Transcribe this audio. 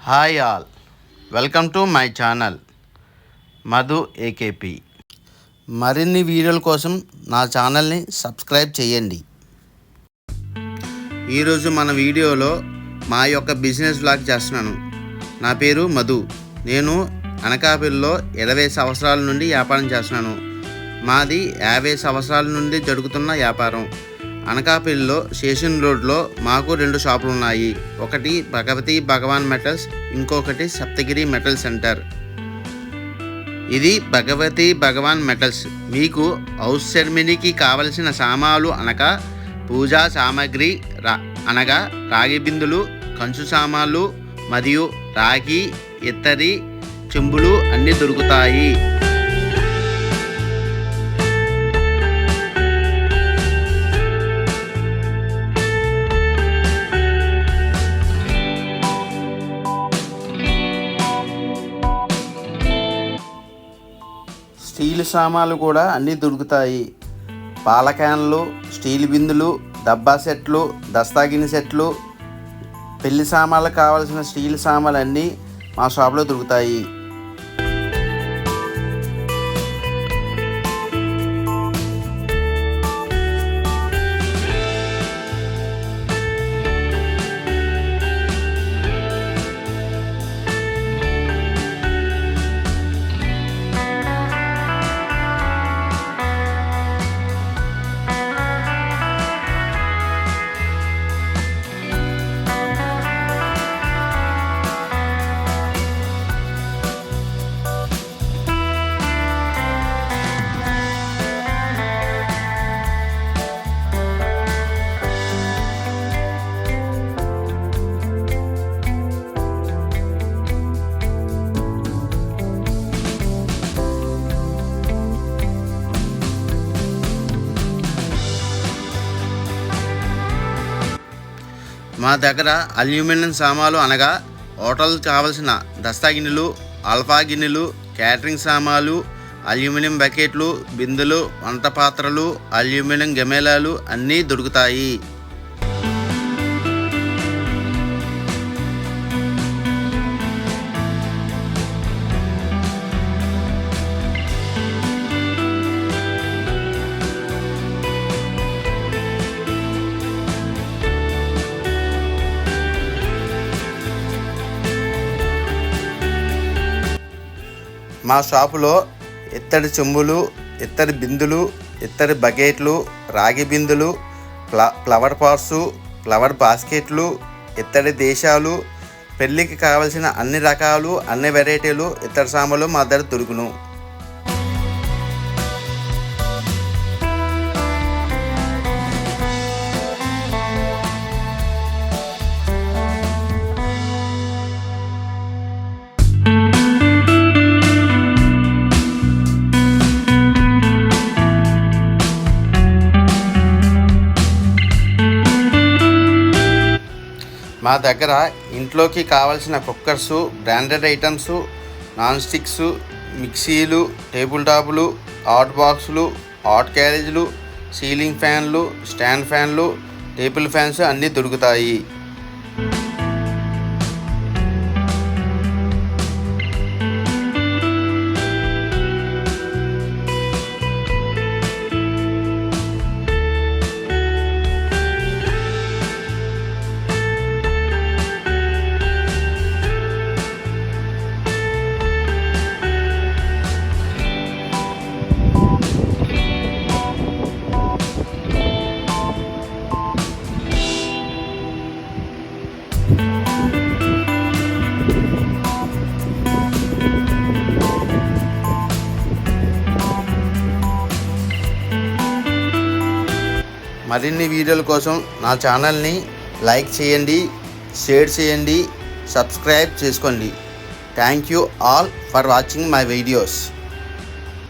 Hi all, welcome to my channel Madhu AKP. మరిన్ని వీడియోల కోసం నా ఛానల్ని సబ్స్క్రైబ్ చేయండి. ఈరోజు మన వీడియోలో మా యొక్క బిజినెస్ వ్లాగ్ చేస్తున్నాను. నా పేరు మధు. నేను అనకాపల్లిలో 20 సంవత్సరాల నుండి వ్యాపారం చేస్తున్నాను. మాది 50 సంవత్సరాల నుండి జరుగుతున్న వ్యాపారం. అనకాపల్లిలో స్టేషన్ రోడ్లో మాకు 2 షాపులు ఉన్నాయి. ఒకటి భగవతి భగవాన్ మెటల్స్, ఇంకొకటి సప్తగిరి మెటల్ సెంటర్. ఇది భగవతి భగవాన్ మెటల్స్. మీకు హౌస్ సెరమనీకి కావలసిన సామాన్లు అనగా పూజా సామాగ్రి అనగా రాగి బిందులు, కంచు సామాన్లు మరియు రాగి, ఇత్తడి, చెంబులు అన్నీ దొరుకుతాయి. స్టీల్ సామాన్లు కూడా అన్నీ దొరుకుతాయి. పాల క్యాన్లు, స్టీల్ బిందులు, డబ్బా సెట్లు, దస్తాగిని సెట్లు, పెళ్లి సామాన్లకు కావాల్సిన స్టీల్ సామాన్లు అన్నీ మా షాప్లో దొరుకుతాయి. మా దగ్గర అల్యూమినియం సామాన్లు అనగా హోటల్కి కావలసిన దస్తా గిన్నెలు, ఆల్ఫా గిన్నెలు, క్యాటరింగ్ సామాన్లు, అల్యూమినియం బకెట్లు, బిందెలు, వంట పాత్రలు, అల్యూమినియం గమేలాలు అన్నీ దొరుకుతాయి. మా షాపులో ఇత్తడి చెంబులు, ఇత్తడి బిందులు, ఇత్తడి బకెట్లు, రాగి బిందులు, ఫ్లవర్ పాట్స్, ఫ్లవర్ బాస్కెట్లు, ఇత్తడి దేశాలు, పెళ్ళికి కావలసిన అన్ని రకాలు, అన్ని వెరైటీలు ఇత్తడి సామాన్లు మా దగ్గర దొరుకును. మా దగ్గర ఇంట్లోకి కావాల్సిన cookers, branded items, non sticks, మిక్సీలు, టేబుల్ టాపులు, హాట్ బాక్సులు, హాట్ క్యారేజీలు, సీలింగ్ ఫ్యాన్లు, స్టాండ్ ఫ్యాన్లు, టేబుల్ ఫ్యాన్స్ అన్నీ దొరుకుతాయి. మరిన్ని వీడియోల కోసం నా ఛానల్ని లైక్ చేయండి, షేర్ చేయండి, సబ్స్క్రైబ్ చేసుకోండి. Thank you all for watching my videos.